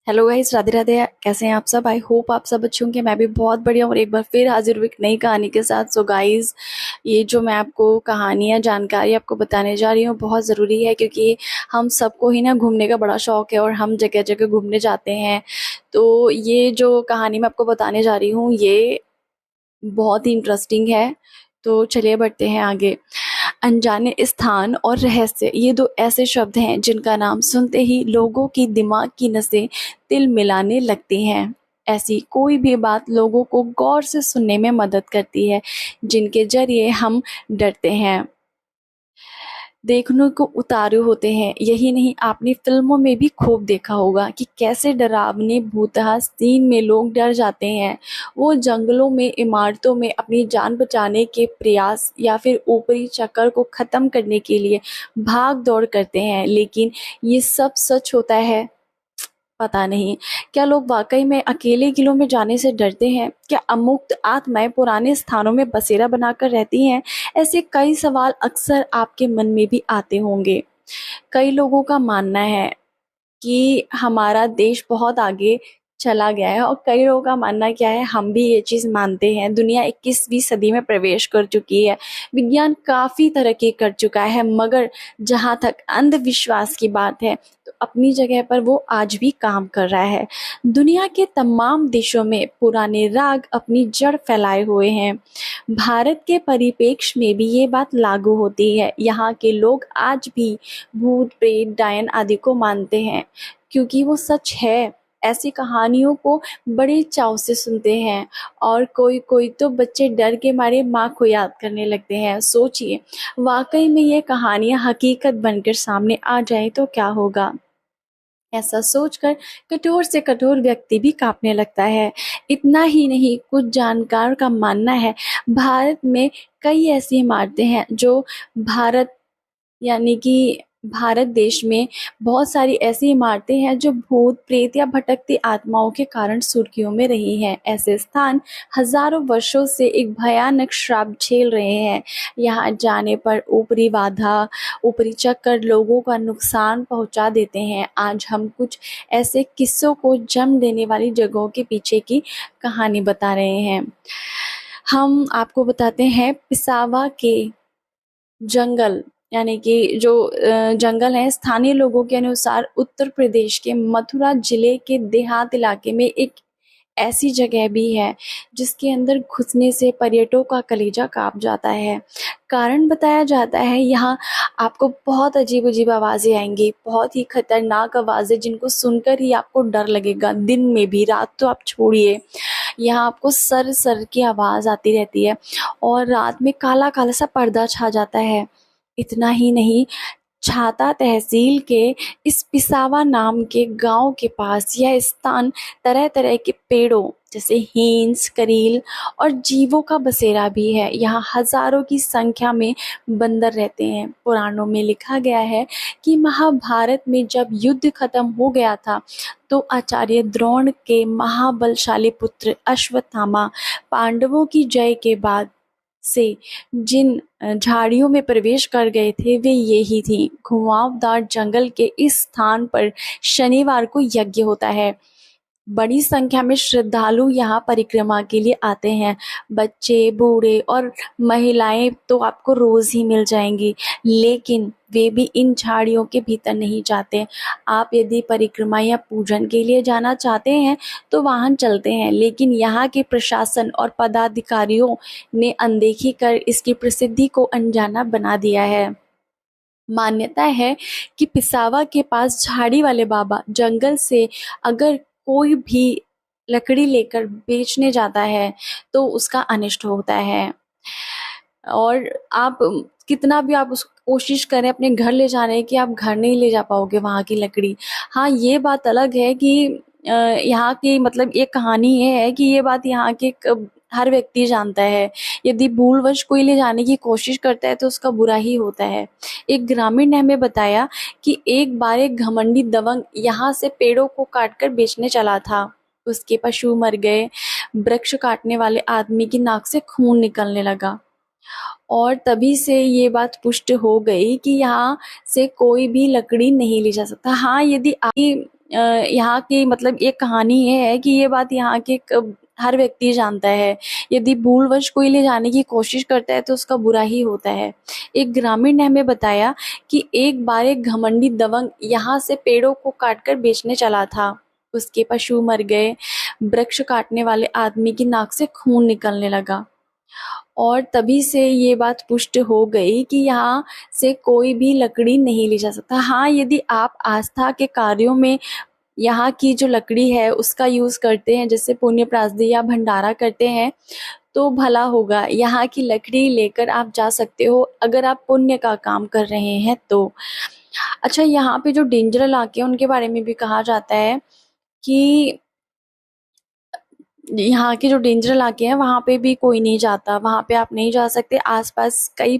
Hello guys, Radhe Radhe. कैसे हैं आप सब? आई होप आप सब अच्छे होंगे। मैं भी बहुत बढ़िया हूँ और एक बार फिर हाजिर हुई एक नई कहानी के साथ। सो गाइस, ये जो मैं आपको कहानियाँ जानकारी आपको बताने जा रही हूँ बहुत ज़रूरी है, क्योंकि हम सबको ही ना घूमने का बड़ा शौक है और हम जगह जगह घूमने जाते हैं। तो ये जो कहानी मैं आपको बताने जा रही हूँ ये बहुत ही इंटरेस्टिंग है। तो चलिए बढ़ते हैं आगे। अनजाने स्थान और रहस्य, ये दो ऐसे शब्द हैं जिनका नाम सुनते ही लोगों की दिमाग की नसें तिल मिलाने लगती हैं। ऐसी कोई भी बात लोगों को गौर से सुनने में मदद करती है, जिनके जरिए हम डरते हैं, देखने को उतारू होते हैं। यही नहीं, आपने फिल्मों में भी खूब देखा होगा कि कैसे डरावने भूतहा सीन में लोग डर जाते हैं। वो जंगलों में, इमारतों में अपनी जान बचाने के प्रयास या फिर ऊपरी चक्कर को ख़त्म करने के लिए भाग दौड़ करते हैं। लेकिन ये सब सच होता है? पता नहीं। क्या लोग वाकई में अकेले किलों में जाने से डरते हैं? क्या अमुक्त आत्माएं पुराने स्थानों में बसेरा बनाकर रहती हैं? ऐसे कई सवाल अक्सर आपके मन में भी आते होंगे। कई लोगों का मानना है कि हमारा देश बहुत आगे चला गया है और कई लोगों का मानना क्या है, हम भी ये चीज़ मानते हैं। दुनिया 21वीं सदी में प्रवेश कर चुकी है, विज्ञान काफ़ी तरक्की कर चुका है, मगर जहाँ तक अंधविश्वास की बात है तो अपनी जगह पर वो आज भी काम कर रहा है। दुनिया के तमाम देशों में पुराने राग अपनी जड़ फैलाए हुए हैं। भारत के परिप्रेक्ष्य में भी ये बात लागू होती है। यहाँ के लोग आज भी भूत प्रेत डायन आदि को मानते हैं, क्योंकि वो सच है। ऐसी कहानियों को बड़े चाव से सुनते हैं और कोई कोई तो बच्चे डर के मारे माँ को याद करने लगते हैं। सोचिए, वाकई में ये कहानियाँ हकीकत बनकर सामने आ जाए तो क्या होगा। ऐसा सोचकर कठोर से कठोर व्यक्ति भी कांपने लगता है। इतना ही नहीं, कुछ जानकार का मानना है भारत में कई ऐसी इमारतें हैं जो भारत यानी कि भारत देश में बहुत सारी ऐसी इमारतें हैं जो भूत प्रेत या भटकती आत्माओं के कारण सुर्खियों में रही हैं। ऐसे स्थान हजारों वर्षों से एक भयानक श्राप झेल रहे हैं। यहाँ जाने पर ऊपरी बाधा, ऊपरी चक्कर लोगों का नुकसान पहुंचा देते हैं। आज हम कुछ ऐसे किस्सों को जन्म देने वाली जगहों के पीछे की कहानी बता रहे हैं। हम आपको बताते हैं पिसावा के जंगल, यानी कि जो जंगल है, स्थानीय लोगों के अनुसार उत्तर प्रदेश के मथुरा जिले के देहात इलाके में एक ऐसी जगह भी है जिसके अंदर घुसने से पर्यटकों का कलेजा कांप जाता है। कारण बताया जाता है यहाँ आपको बहुत अजीब अजीब आवाज़ें आएंगी, बहुत ही खतरनाक आवाज़ें जिनको सुनकर ही आपको डर लगेगा। दिन में भी, रात तो आप छोड़िए, यहाँ आपको सर सर की आवाज़ आती रहती है और रात में काला काला सा पर्दा छा जाता है। इतना ही नहीं, छाता तहसील के इस पिसावा नाम के गांव के पास यह स्थान तरह तरह के पेड़ों जैसे हींस, करील और जीवों का बसेरा भी है। यहाँ हजारों की संख्या में बंदर रहते हैं। पुराणों में लिखा गया है कि महाभारत में जब युद्ध खत्म हो गया था तो आचार्य द्रोण के महाबलशाली पुत्र अश्वत्थामा पांडवों की जय के बाद से जिन झाड़ियों में प्रवेश कर गए थे वे यही थी। घुमावदार जंगल के इस स्थान पर शनिवार को यज्ञ होता है। बड़ी संख्या में श्रद्धालु यहाँ परिक्रमा के लिए आते हैं। बच्चे, बूढ़े और महिलाएं तो आपको रोज ही मिल जाएंगी, लेकिन वे भी इन झाड़ियों के भीतर नहीं जाते। आप यदि परिक्रमा या पूजन के लिए जाना चाहते हैं तो वाहन चलते हैं, लेकिन यहाँ के प्रशासन और पदाधिकारियों ने अनदेखी कर इसकी प्रसिद्धि को अनजाना बना दिया है। मान्यता है कि पिसावा के पास झाड़ी वाले बाबा जंगल से अगर कोई भी लकड़ी लेकर बेचने जाता है तो उसका अनिष्ट होता है। और आप कितना भी आप उस कोशिश करें अपने घर ले जाने की, आप घर नहीं ले जा पाओगे वहाँ की लकड़ी। हाँ, ये बात अलग है कि यहाँ की मतलब एक कहानी ये है कि ये बात यहाँ के हर व्यक्ति जानता है। यदि भूलवश कोई ले जाने की कोशिश करता है तो उसका बुरा ही होता है। एक ग्रामीण ने हमें बताया कि एक बार एक घमंडी दबंग यहाँ से पेड़ों को काटकर बेचने चला था। उसके पशु मर गए। वृक्ष काटने वाले आदमी की नाक से खून निकलने लगा और तभी से ये बात पुष्ट हो गई कि यहाँ से कोई भी लकड़ी नहीं ले जा सकता। हाँ, यदि आपकी यहाँ की मतलब एक कहानी ये है कि ये बात यहाँ के हर व्यक्ति जानता है, यदि भूलवश कोई ले जाने की कोशिश करता है तो उसका बुरा ही होता है। एक ग्रामीण ने हमें बताया कि एक बार एक घमंडी दबंग यहाँ से पेड़ों को काटकर बेचने चला था। उसके पशु मर गए, वृक्ष काटने वाले आदमी की नाक से खून निकलने लगा और तभी से ये बात पुष्ट हो गई कि यहाँ से कोई भी लकड़ी नहीं ले जा सकता। हाँ, यदि आप आस्था के कार्यों में यहाँ की जो लकड़ी है उसका यूज करते हैं, जैसे पुण्य प्रार्थना या भंडारा करते हैं, तो भला होगा। यहाँ की लकड़ी लेकर आप जा सकते हो अगर आप पुण्य का काम कर रहे हैं तो। अच्छा, यहाँ पे जो डेंजर इलाके हैं उनके बारे में भी कहा जाता है कि यहाँ के जो डेंजर इलाके हैं वहां पे भी कोई नहीं जाता, वहां पे आप नहीं जा सकते। आसपास कई